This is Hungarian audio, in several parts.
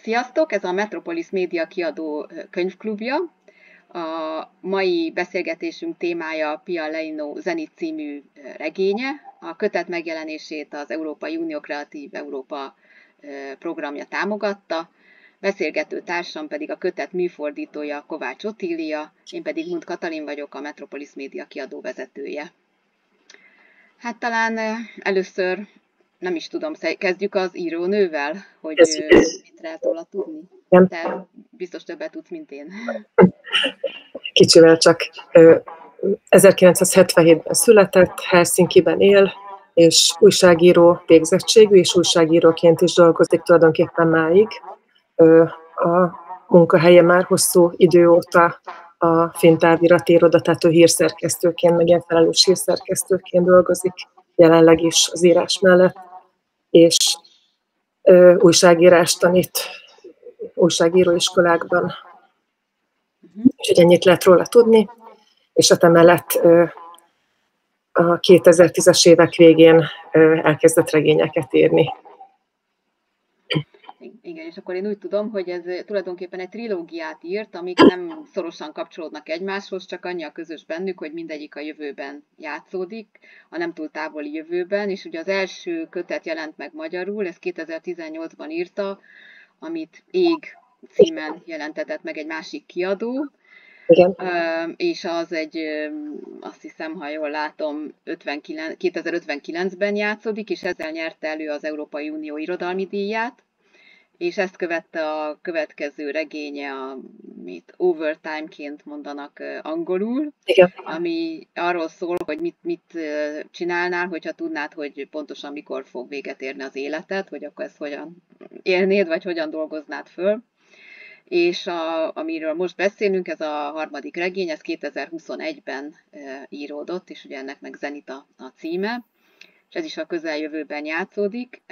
Sziasztok! Ez a Metropolis Média kiadó könyvklubja. A mai beszélgetésünk témája Pia Leino Zenit című regénye. A kötet megjelenését az Európai Unió Kreatív Európa programja támogatta. Beszélgető társam pedig a kötet műfordítója Kovács Otília, én pedig Munt Katalin vagyok, a Metropolis Média kiadó vezetője. Hát talán először, nem is tudom, kezdjük az írónővel, hogy mit lehet róla tudni. Te biztos többet tudsz, mint én. Kicsivel csak. 1977-ben született, Helsinkiben él, és újságíró végzettségű, és újságíróként is dolgozik tulajdonképpen máig. A munkahelye már hosszú idő óta a Finn távirati iroda, tehát ő hírszerkesztőként, meg ilyen felelős hírszerkesztőként dolgozik jelenleg is az írás mellett, és újságírást tanít újságíróiskolákban. Úgyhogy ennyit lehet róla tudni, és emellett a 2010-es évek végén elkezdett regényeket írni. Igen, és akkor én úgy tudom, hogy ez tulajdonképpen egy trilógiát írt, amik nem szorosan kapcsolódnak egymáshoz, csak annyi a közös bennük, hogy mindegyik a jövőben játszódik, a nem túl távoli jövőben, és ugye az első kötet jelent meg magyarul, ezt 2018-ban írta, amit Ég címen jelentetett meg egy másik kiadó. Igen. És az egy, azt hiszem, ha jól látom, 2059-ben játszódik, és ezzel nyerte elő az Európai Unió irodalmi díját, és ezt követte a következő regénye, amit Overtime-ként mondanak angolul, igen, ami arról szól, hogy mit csinálnál, hogyha tudnád, hogy pontosan mikor fog véget érni az életed, hogy akkor ezt hogyan élnéd, vagy hogyan dolgoznád föl. És amiről most beszélünk, ez a harmadik regény, ez 2021-ben íródott, és ugye ennek meg Zenit a címe, és ez is a közeljövőben játszódik,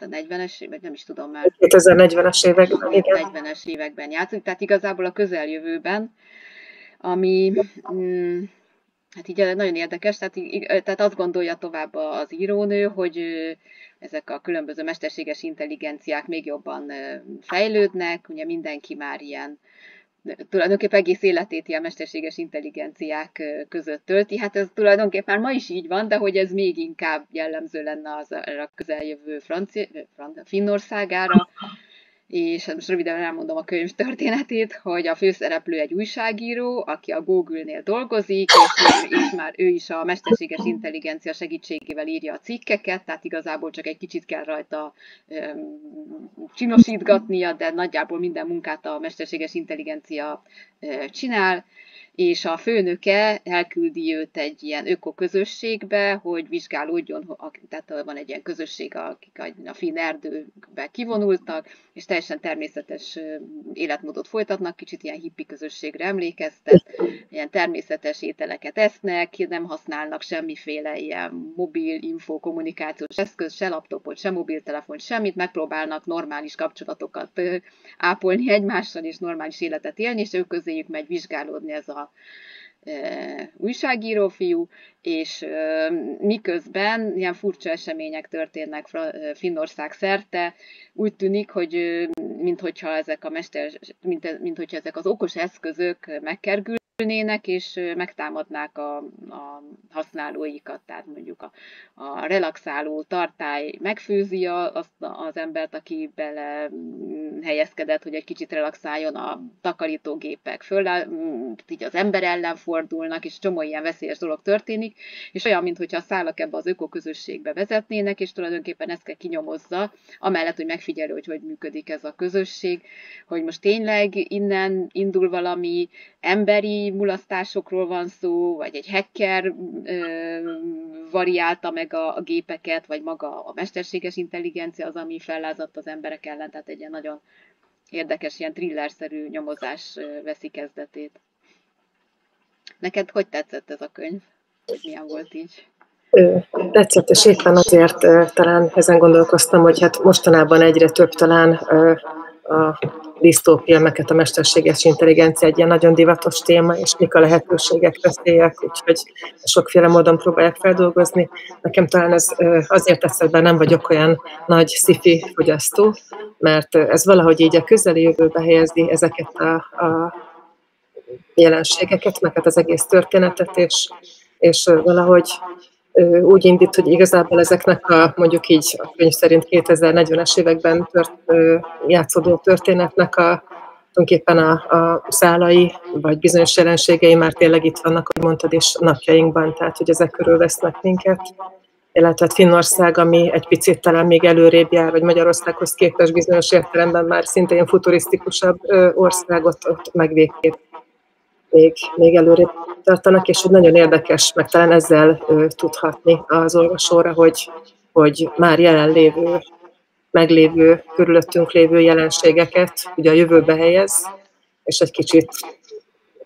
a 40-es, vagy nem is tudom már. 2040-es években, igen. 40-es években játszódik, tehát igazából a közeljövőben, ami hát így nagyon érdekes, tehát azt gondolja tovább az írónő, hogy ezek a különböző mesterséges intelligenciák még jobban fejlődnek, ugye mindenki már ilyen, tulajdonképpen egész életét ilyen mesterséges intelligenciák között tölti. Hát ez tulajdonképpen ma is így van, de hogy ez még inkább jellemző lenne a közeljövő Finnországára. És most röviden elmondom a könyv történetét, hogy a főszereplő egy újságíró, aki a Google-nél dolgozik, és már ő is a mesterséges intelligencia segítségével írja a cikkeket, tehát igazából csak egy kicsit kell rajta csinosítgatnia, de nagyjából minden munkát a mesterséges intelligencia csinál, és a főnöke elküldi őt egy ilyen ökoközösségbe, hogy vizsgálódjon, tehát van egy ilyen közösség, akik a finn erdőbe kivonultak, és teljesen természetes életmódot folytatnak, kicsit ilyen hippi közösségre emlékeztet, ilyen természetes ételeket esznek, nem használnak semmiféle ilyen mobil info kommunikációs eszköz, se laptopot, se mobiltelefont, semmit, megpróbálnak normális kapcsolatokat ápolni egymással, és normális életet élni, és ők közéjük megy vizsgálódni ez a újságíró fiú, és miközben ilyen furcsa események történnek Finnország szerte, úgy tűnik, hogy minthogyha ezek az okos eszközök megkergülnének, és megtámadnák a használóikat, tehát mondjuk a relaxáló tartály megfőzi azt az embert, aki bele helyezkedett, hogy egy kicsit relaxáljon, a takarítógépek így az ember ellen fordulnak, és csomó ilyen veszélyes dolog történik, és olyan, mintha a szálak ebbe az ökoközösségbe vezetnének, és tulajdonképpen ezt kell kinyomozza, amellett, hogy megfigyelő, hogy működik ez a közösség, hogy most tényleg innen indul valami emberi mulasztásokról van szó, vagy egy hacker variálta meg a gépeket, vagy maga a mesterséges intelligencia az, ami fellázadt az emberek ellen, tehát egy ilyen nagyon érdekes, ilyen thrillerszerű nyomozás veszi kezdetét. Neked hogy tetszett ez a könyv? Hogy milyen volt így? Tetszett, és éppen azért talán ezen gondolkoztam, hogy hát mostanában egyre több talán a disztópia, meket a mesterséges intelligencia egy ilyen nagyon divatos téma, és mik a lehetőségek, veszélyek, úgyhogy sokféle módon próbálják feldolgozni. Nekem talán ez azért teszed be, nem vagyok olyan nagy sci-fi fogyasztó, mert ez valahogy így a közeli jövőbe helyezi ezeket a jelenségeket, meg hát az egész történetet, és valahogy úgy indít, hogy igazából ezeknek mondjuk így a könyv szerint 2040-es években játszódó történetnek tulajdonképpen a szálai, vagy bizonyos jelenségei már tényleg itt vannak, ahogy mondtad, és napjainkban, tehát hogy ezek körül vesznek minket. Illetve Finnország, ami egy picit talán még előrébb jár, vagy Magyarországhoz képest bizonyos értelemben már szintén futurisztikusabb országot ott meg végképp még előrébb tartanak, és hogy nagyon érdekes, meg talán ezzel tudhatni az olvasóra, hogy már jelenlévő, meglévő, körülöttünk lévő jelenségeket ugye a jövőbe helyez, és egy kicsit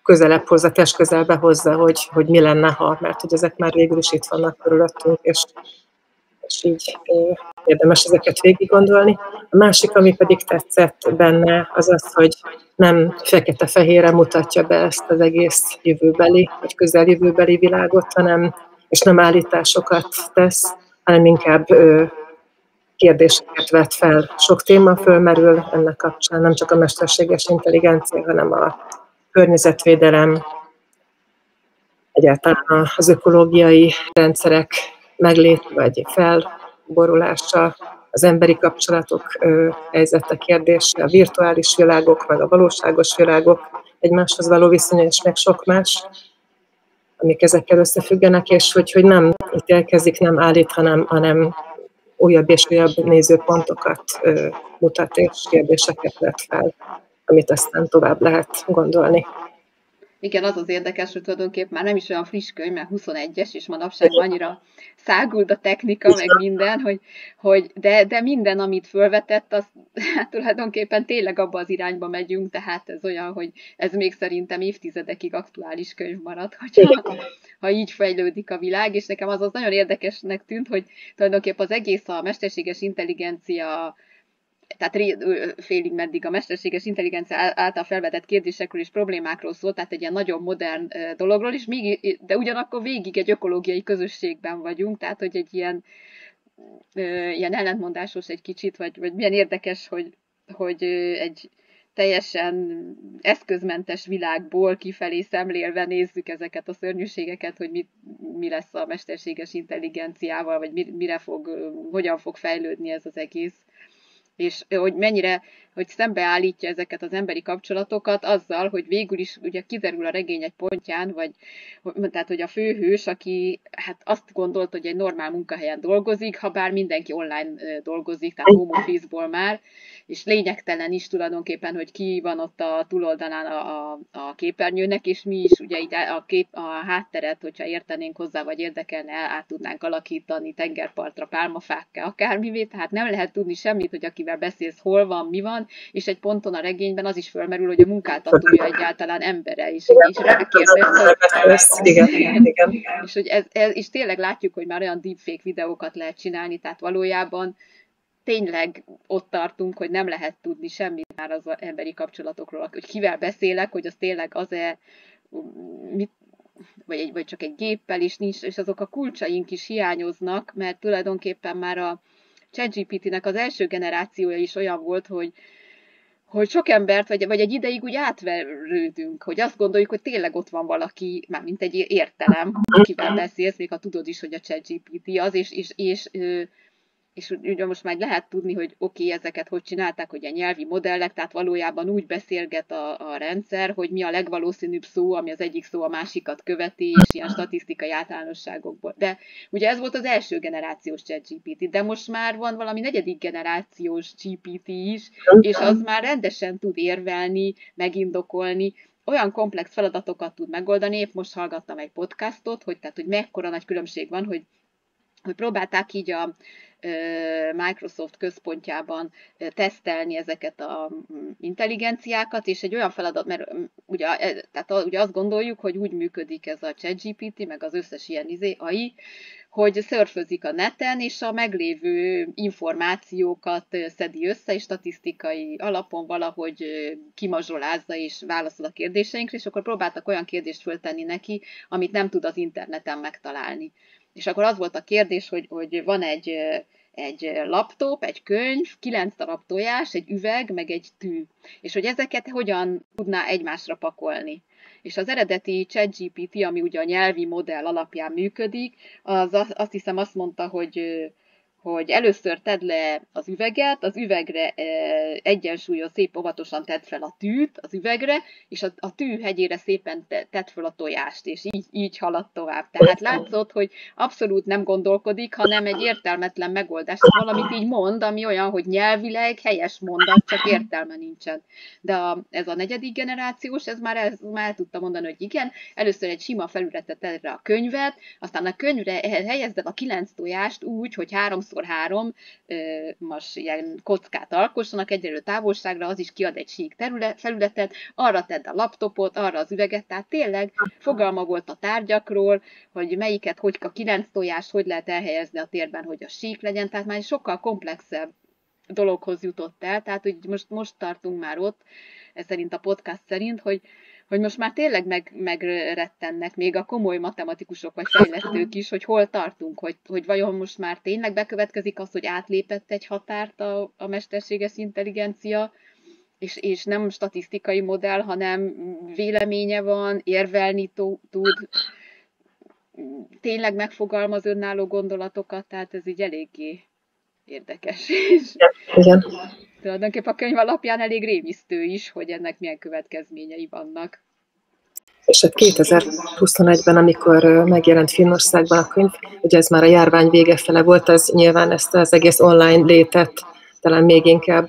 közelebb hozza, test közelbe hozza, hogy mi lenne, ha, mert hogy ezek már végül is itt vannak körülöttünk, és így érdemes ezeket végig gondolni. A másik, ami pedig tetszett benne, az az, hogy nem fekete-fehérre mutatja be ezt az egész jövőbeli, vagy közeljövőbeli világot, és nem állításokat tesz, hanem inkább kérdéseket vet fel. Sok téma fölmerül ennek kapcsán, nem csak a mesterséges intelligencia, hanem a környezetvédelem, egyáltalán az ökológiai rendszerek meglét vagy felborulása, az emberi kapcsolatok helyzete kérdése, a virtuális világok, meg a valóságos világok egymáshoz való viszonya, és meg sok más, amik ezekkel összefüggenek, és hogy nem ítélkezik, nem állít, hanem újabb és újabb nézőpontokat mutat, és kérdéseket vet fel, amit aztán tovább lehet gondolni. Igen, az az érdekes, hogy tulajdonképpen már nem is olyan friss könyv, mert 21-es, és manapság annyira száguld a technika, meg minden, de minden, amit fölvetett, az hát tulajdonképpen tényleg abba az irányba megyünk, tehát ez olyan, hogy ez még szerintem évtizedekig aktuális könyv marad, ha így fejlődik a világ, és nekem az nagyon érdekesnek tűnt, hogy tulajdonképpen az egész a mesterséges intelligencia, tehát félig meddig a mesterséges intelligencia által felvetett kérdésekről és problémákról szól, tehát egy ilyen nagyon modern dologról is, de ugyanakkor végig egy ökológiai közösségben vagyunk, tehát hogy egy ilyen ellentmondásos egy kicsit, vagy milyen érdekes, hogy egy teljesen eszközmentes világból kifelé szemlélve nézzük ezeket a szörnyűségeket, hogy mi lesz a mesterséges intelligenciával, vagy hogyan fog fejlődni ez az egész. És hogy mennyire, hogy szembeállítja ezeket az emberi kapcsolatokat azzal, hogy végül is ugye kiderül a regény egy pontján, tehát hogy a főhős, aki hát azt gondolt, hogy egy normál munkahelyen dolgozik, ha bár mindenki online dolgozik, tehát home office-ból már, és lényegtelen is tulajdonképpen, hogy ki van ott a túloldalán a képernyőnek, és mi is ugye itt a hátteret, hogyha értenénk hozzá, vagy érdekelne, át tudnánk alakítani tengerpartra, pálmafákkel, akármivé, tehát nem lehet tudni semmit, hogy akivel beszélsz, hol van, mi van, és egy ponton a regényben az is felmerül, hogy a munkáltatója egyáltalán embere is rákérdez. Igen. És hogy és tényleg látjuk, hogy már olyan deepfake videókat lehet csinálni, tehát valójában tényleg ott tartunk, hogy nem lehet tudni semmit már az emberi kapcsolatokról, hogy kivel beszélek, hogy az tényleg az-e, vagy csak egy géppel is nincs, és azok a kulcsaink is hiányoznak, mert tulajdonképpen már a ChatGPT-nek az első generációja is olyan volt, hogy sok embert, vagy egy ideig úgy átverődünk, hogy azt gondoljuk, hogy tényleg ott van valaki, már mint egy értelem, akivel beszélsz, még ha tudod is, hogy a ChatGPT az, és ugye most már lehet tudni, hogy oké, ezeket hogy csinálták, hogy a nyelvi modellek, tehát valójában úgy beszélget a rendszer, hogy mi a legvalószínűbb szó, ami az egyik szó a másikat követi, és ilyen statisztikai általánosságokból. De ugye ez volt az első generációs ChatGPT, de most már van valami negyedik generációs GPT is, és az már rendesen tud érvelni, megindokolni, olyan komplex feladatokat tud megoldani. Épp most hallgattam egy podcastot, hogy mekkora nagy különbség van, hogy próbálták így a Microsoft központjában tesztelni ezeket az intelligenciákat, és egy olyan feladat, mert ugye azt gondoljuk, hogy úgy működik ez a ChatGPT, meg az összes ilyen AI, hogy szörfözik a neten, és a meglévő információkat szedi össze, és statisztikai alapon valahogy kimazsolázza és válaszol a kérdéseinkre, és akkor próbáltak olyan kérdést föltenni neki, amit nem tud az interneten megtalálni. És akkor az volt a kérdés, hogy van egy laptop, egy könyv, 9 darab tojás, egy üveg, meg egy tű. És hogy ezeket hogyan tudná egymásra pakolni. És az eredeti ChatGPT, ami ugye a nyelvi modell alapján működik, azt hiszem azt mondta, hogy először tedd le az üveget, az üvegre egyensúlyon szép óvatosan tedd fel a tűt az üvegre, és a tű hegyére szépen tedd fel a tojást, és így haladt tovább. Tehát látszott, hogy abszolút nem gondolkodik, hanem egy értelmetlen megoldás. Valamit így mond, ami olyan, hogy nyelvileg helyes mondat, csak értelme nincsen. De ez a negyedik generációs, ez már el tudta mondani, hogy igen, először egy sima felületet tedd rá a könyvet, aztán a könyvre helyezd el a 9 tojást úgy, hogy 3x3 most ilyen kockát alkossanak egyenlő távolságra, az is kiad egy sík felületet, arra tedd a laptopot, arra az üveget, tehát tényleg fogalma volt a tárgyakról, hogy melyiket, hogy a 9 tojást hogy lehet elhelyezni a térben, hogy a sík legyen, tehát már sokkal komplexebb dologhoz jutott el, tehát hogy most tartunk már ott, ez szerint a podcast szerint, hogy most már tényleg megrettennek még a komoly matematikusok vagy fejlesztők is, hogy hol tartunk, hogy vajon most már tényleg bekövetkezik az, hogy átlépett egy határt a mesterséges intelligencia, és nem statisztikai modell, hanem véleménye van, érvelni tud, tényleg megfogalmaz önálló gondolatokat, tehát ez így eléggé érdekes. Igen. Tulajdonképpen a könyv alapján elég rémisztő is, hogy ennek milyen következményei vannak. És hát 2021-ben, amikor megjelent Finnországban a könyv, ugye ez már a járvány vége fele volt, az nyilván ezt az egész online létet talán még inkább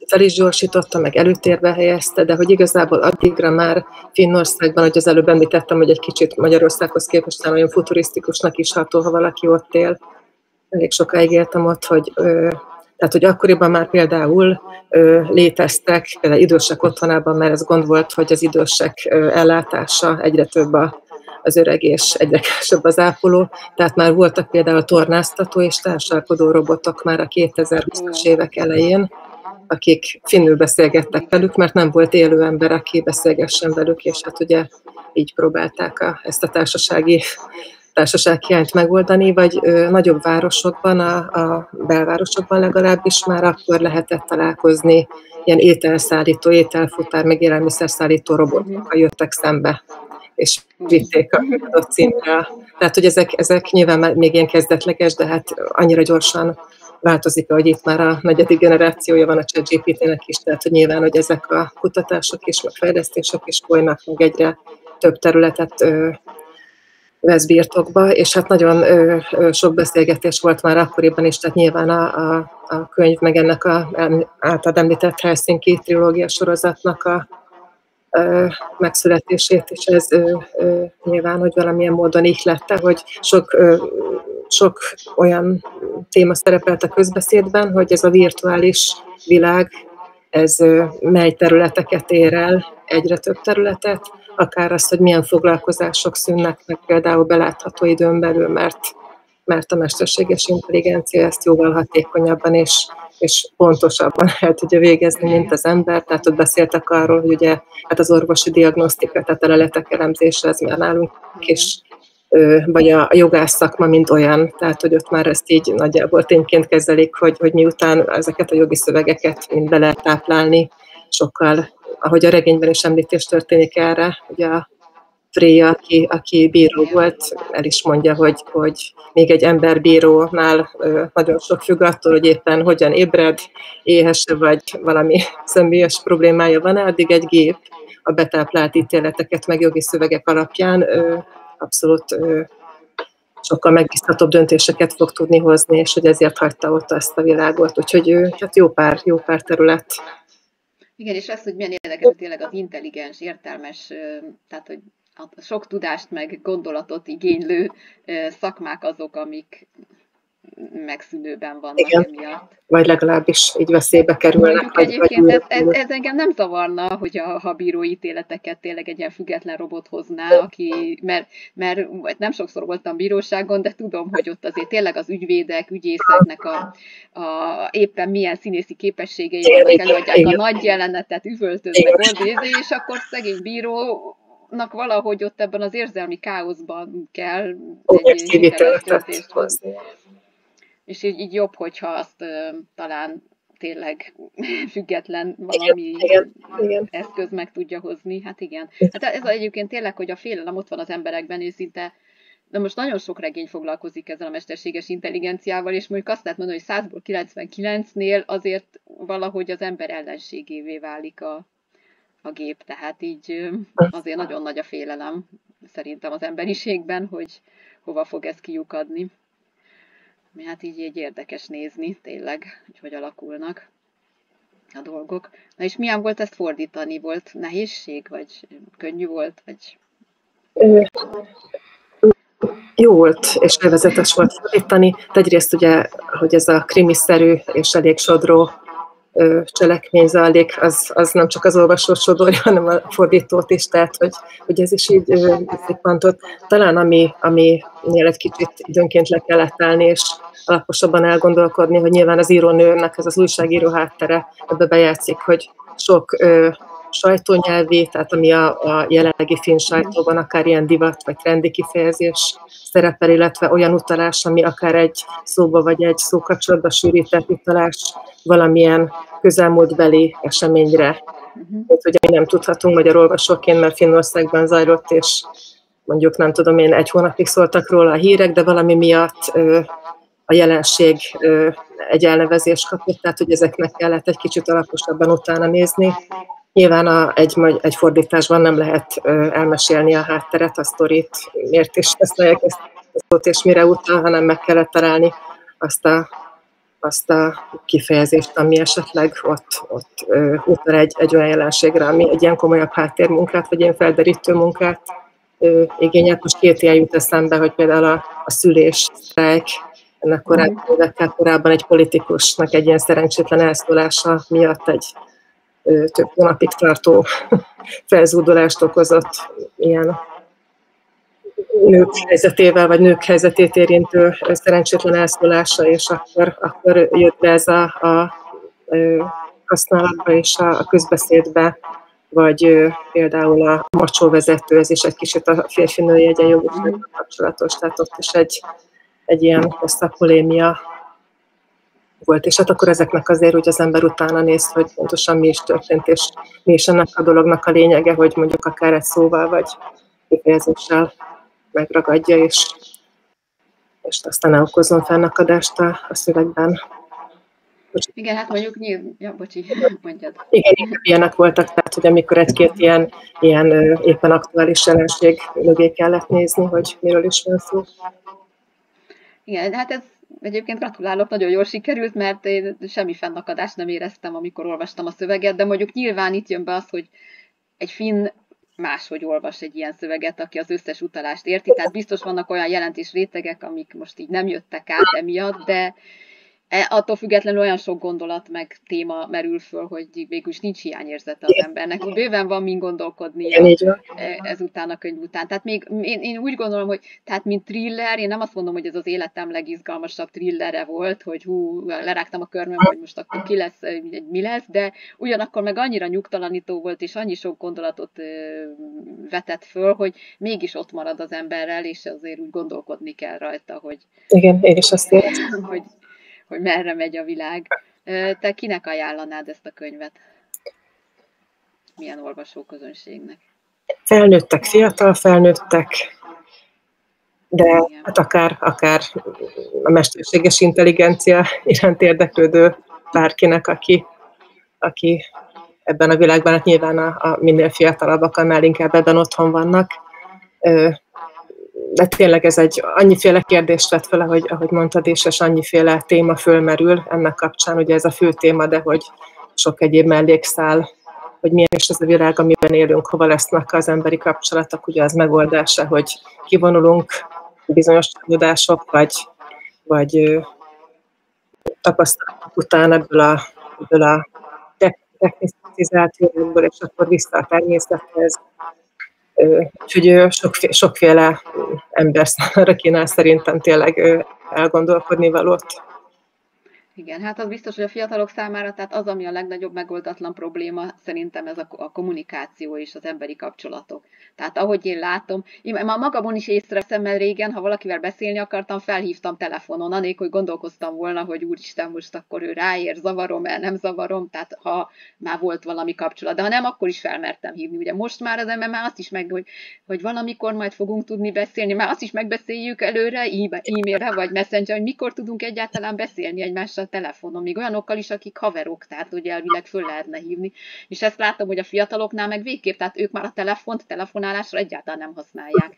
fel is gyorsította, meg előtérbe helyezte, de hogy igazából addigra már Finnországban, hogy az előbb említettem, hogy egy kicsit Magyarországhoz képest olyan futurisztikusnak is ható, ha valaki ott él. Elég sokáig éltem ott, tehát, hogy akkoriban már például léteztek, például idősek otthonában, mert ez gond volt, hogy az idősek ellátása egyre több az öreg és egyre kevesebb az ápoló, tehát már voltak például tornáztató és társalkodó robotok már a 2020-as évek elején, akik finnül beszélgettek velük, mert nem volt élő ember, aki beszélgessen velük, és hát ugye így próbálták ezt a társasághiányt megoldani, vagy nagyobb városokban, a belvárosokban legalábbis már akkor lehetett találkozni ilyen ételszállító, ételfutár, meg élelmiszerszállító robotokkal jöttek szembe, és vitték a adott címre. Tehát, hogy ezek nyilván még ilyen kezdetleges, de hát annyira gyorsan változik, hogy itt már a negyedik generációja van a ChatGPT-nek is, tehát hogy nyilván, hogy ezek a kutatások és meg fejlesztések is folynak, meg egyre több területet vesz birtokba, és hát nagyon sok beszélgetés volt már akkoriban is, tehát nyilván a könyv, meg ennek általad említett Helsinki trilógia sorozatnak a megszületését, és ez nyilván, hogy valamilyen módon ihlette, hogy sok olyan téma szerepelt a közbeszédben, hogy ez a virtuális világ, ez mely területeket ér el, egyre több területet, akár azt, hogy milyen foglalkozások szűnnek meg például belátható időn belül, mert a mesterséges intelligencia ezt jóval hatékonyabban és pontosabban el tudja végezni, mint az ember. Tehát ott beszéltek arról, hogy ugye hát az orvosi diagnosztika, tehát a leletek elemzése, ez már nálunk is, vagy a jogász szakma, mint olyan, tehát hogy ott már ezt így nagyjából tényként kezelik, hogy miután ezeket a jogi szövegeket mind be lehet táplálni, sokkal, ahogy a regényben is említés történik erre, ugye a Freya, aki bíró volt, el is mondja, hogy még egy emberbírónál nagyon sok függ attól, hogy éppen hogyan ébred, éhese vagy valami személyes problémája van, addig egy gép a betáplált ítéleteket meg jogi szövegek alapján abszolút sokkal megbízhatóbb döntéseket fog tudni hozni, és hogy ezért hagyta ott ezt a világot. Úgyhogy hát jó pár terület. Igen, és ez, hogy milyen érdekes, tényleg az intelligens, értelmes, tehát hogy a sok tudást meg gondolatot igénylő szakmák azok, amik megszűnőben vannak igen, emiatt. vagy legalábbis így veszélybe kerülnek. Mondjuk egyébként ez engem nem zavarna, hogy ha bírói ítéleteket tényleg egy ilyen független robot hozná, aki, mert nem sokszor voltam bíróságon, de tudom, hogy ott azért tényleg az ügyvédek, ügyészeknek éppen milyen színészi képességei vannak, előadják a nagy jelenetet, üvöltöznek, ordízni, és akkor szegény bírónak valahogy ott ebben az érzelmi káoszban kell egy hiteles döntést hozni. És így jobb, hogyha azt talán tényleg független valami igen. eszköz meg tudja hozni. Hát igen. Hát ez egyébként tényleg, hogy a félelem ott van az emberekben, és szinte, de most nagyon sok regény foglalkozik ezzel a mesterséges intelligenciával, és mondjuk azt lehet mondani, hogy 100-ból 99-nél azért valahogy az ember ellenségévé válik a gép. Tehát így azért nagyon nagy a félelem szerintem az emberiségben, hogy hova fog ez kiukadni. Hát így érdekes nézni tényleg, hogy alakulnak a dolgok. Na és milyen volt ezt fordítani? Volt nehézség, vagy könnyű volt? Vagy... Jó volt, és élvezetes volt fordítani. De egyrészt ugye, hogy ez a krimiszerű és elég sodró cselekmény zajlik, az nem csak az olvasót sodorja, hanem a fordítót is, tehát hogy ez is így szippantott. Talán aminél egy kicsit időnként le kellett állni, és alaposabban elgondolkodni, hogy nyilván az írónőnek ez az újságíró háttere ebbe bejátszik, hogy sok sajtónyelvi, tehát ami a jelenlegi finn sajtóban akár ilyen divat vagy trendi kifejezés szerepel, illetve olyan utalás, ami akár egy szóba vagy egy szókapcsolatba sűrített utalás valamilyen közelmúltbeli eseményre. Ugye mi nem tudhatunk magyar olvasóként, mert Finnországban zajlott, és mondjuk nem tudom én, 1 hónapig szóltak róla a hírek, de valami miatt a jelenség egy elnevezést kapott, tehát hogy ezeknek kellett egy kicsit alaposabban utána nézni. Nyilván egy fordításban nem lehet elmesélni a hátteret, a sztorit, miért is használják ezt a szót, és mire utal, hanem meg kellett találni azt a kifejezést, ami esetleg ott utal egy olyan jelenségre, ami egy ilyen komolyabb háttérmunkát, vagy ilyen felderítő munkát igényelt. Most 2 ilyen jut eszembe, hogy például a szülés sztrájk, ennek korábban egy politikusnak egy ilyen szerencsétlen elszólása miatt egy több hónapig tartó felzúdulást okozott ilyen nők helyzetével, vagy nők helyzetét érintő szerencsétlen elszólása, és akkor jött be ez a használatba és a közbeszédbe, vagy például a macsóvezető, ez is egy kicsit a férfi-női egyenjogúsággal kapcsolatos, tehát ott is egy ilyen hosszabb polémia volt, és hát akkor ezeknek azért úgy az ember utána néz, hogy pontosan mi is történt, és mi is ennek a dolognak a lényege, hogy mondjuk akár egy szóval, vagy kifejezéssel megragadja, és aztán ne okozzon fennakadást a szövegben. Igen, hát mondjuk mondjad. Igen, ilyenek voltak, tehát hogy amikor egy-két ilyen éppen aktuális jelenség mögé kellett nézni, hogy miről is van szó. Igen, hát ez egyébként gratulálok, nagyon jól sikerült, mert én semmi fennakadást nem éreztem, amikor olvastam a szöveget, de mondjuk nyilván itt jön be az, hogy egy finn máshogy olvas egy ilyen szöveget, aki az összes utalást érti, tehát biztos vannak olyan jelentés rétegek, amik most így nem jöttek át emiatt, de attól függetlenül olyan sok gondolat meg téma merül föl, hogy végül is nincs hiányérzete az embernek. Bőven van min gondolkodnia ezután a könyv után. Tehát még én úgy gondolom, hogy tehát mint thriller, én nem azt mondom, hogy ez az életem legizgalmasabb thrillere volt, hogy lerágtam a körmöm, hogy most akkor ki lesz, mi lesz, de ugyanakkor meg annyira nyugtalanító volt, és annyi sok gondolatot vetett föl, hogy mégis ott marad az emberrel, és azért úgy gondolkodni kell rajta, hogy... Igen, én is azt éreztem. hogy merre megy a világ. Te kinek ajánlanád ezt a könyvet? Milyen olvasóközönségnek? Felnőttek, fiatal felnőttek, de hát akár a mesterséges intelligencia iránt érdeklődő bárkinek, aki ebben a világban, hát nyilván a minél fiatalabbak, annál inkább ebben otthon vannak. De tényleg ez egy annyiféle kérdést vett fel, ahogy mondtad is, és annyiféle téma fölmerül ennek kapcsán, ugye ez a fő téma, de hogy sok egyéb mellékszál, hogy milyen is ez a világ, amiben élünk, hova lesznek az emberi kapcsolatok, ugye az megoldása, hogy kivonulunk bizonyos csalódások, vagy tapasztalatok után ebből a technicizált világból, és akkor vissza a természethez. Úgyhogy sokféle ember számára kínál szerintem tényleg elgondolkodni valót. Igen, hát az biztos, hogy a fiatalok számára, tehát az, ami a legnagyobb megoldatlan probléma, szerintem ez a kommunikáció és az emberi kapcsolatok. Tehát ahogy én látom, én már magamon is észreveszem, mert régen, ha valakivel beszélni akartam, felhívtam telefonon, anélkül, hogy gondolkoztam volna, hogy úristen, most akkor ő ráér, zavarom-e, nem zavarom, tehát ha már volt valami kapcsolat. De ha nem, akkor is felmertem hívni. Ugye most már az ember már azt is meg, hogy valamikor majd fogunk tudni beszélni, már azt is megbeszéljük előre, e-mailre vagy messenger, hogy mikor tudunk egyáltalán beszélni egymással telefonon, még olyanokkal is, akik haverok, tehát ugye elvileg föl lehetne hívni. És ezt látom, hogy a fiataloknál meg végképp, tehát ők már a telefonálásra egyáltalán nem használják.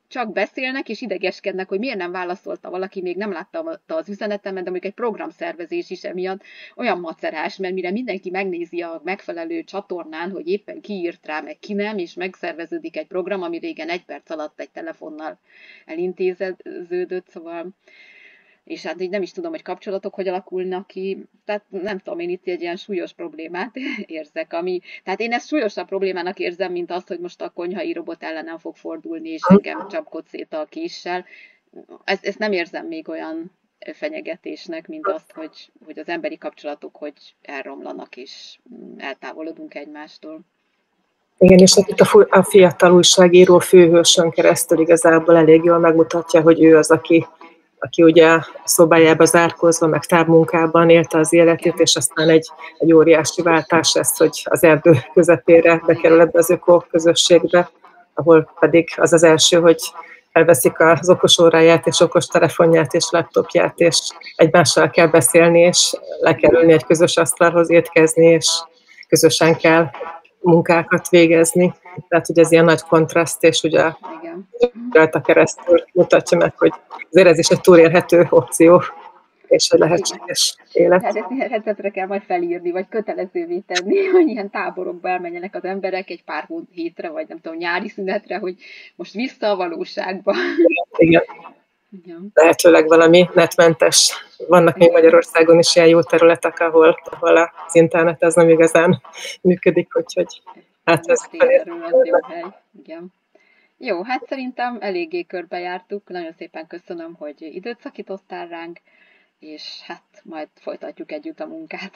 Csak beszélnek és idegeskednek, hogy miért nem válaszolta valaki, még nem látta az üzenetemet, de mondjuk egy programszervezés is emiatt olyan macerás, mert mire mindenki megnézi a megfelelő csatornán, hogy éppen ki írt rá, meg ki nem, és megszerveződik egy program, ami régen 1 perc alatt egy telefonnal elintéződött, szóval és hát így nem is tudom, hogy kapcsolatok hogy alakulnak ki, tehát nem tudom, én itt egy ilyen súlyos problémát érzek, tehát én ezt súlyosabb problémának érzem, mint azt, hogy most a konyhai robot ellenem fog fordulni, és engem csapkod szét a késsel. Ezt nem érzem még olyan fenyegetésnek, mint azt, hogy az emberi kapcsolatok hogy elromlanak, és eltávolodunk egymástól. Igen, és itt a fiatal újságíró főhősön keresztül igazából elég jól megmutatja, hogy ő az, aki ugye a szobájába zárkózva, meg távmunkában élte az életét, és aztán egy óriási váltás lesz, hogy az erdő közepére bekerül ebbe az öko-közösségbe, ahol pedig az az első, hogy elveszik az okos óráját, és okos telefonját, és laptopját, és egymással kell beszélni, és le kell ülni egy közös asztalhoz étkezni, és közösen kell munkákat végezni. Tehát, hogy ez ilyen nagy kontraszt, és ugye rajta keresztül mutatja meg, hogy azért ez is egy túlélhető opció, és egy lehetséges élet. Tehát ezt receptre kell majd felírni, vagy kötelezővé tenni, hogy ilyen táborokba elmenjenek az emberek egy pár hétre, vagy nem tudom, nyári szünetre, hogy most vissza a valóságba. Igen. Lehetőleg valami netmentes. Vannak még Magyarországon is ilyen jó területek, ahol az internet ez nem igazán működik, úgyhogy hát ez jó hely. Igen. Jó, hát szerintem eléggé körbejártuk. Nagyon szépen köszönöm, hogy időt szakítottál ránk, és hát majd folytatjuk együtt a munkát.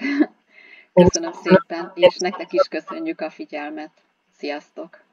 Köszönöm szépen, és nektek is köszönjük a figyelmet. Sziasztok!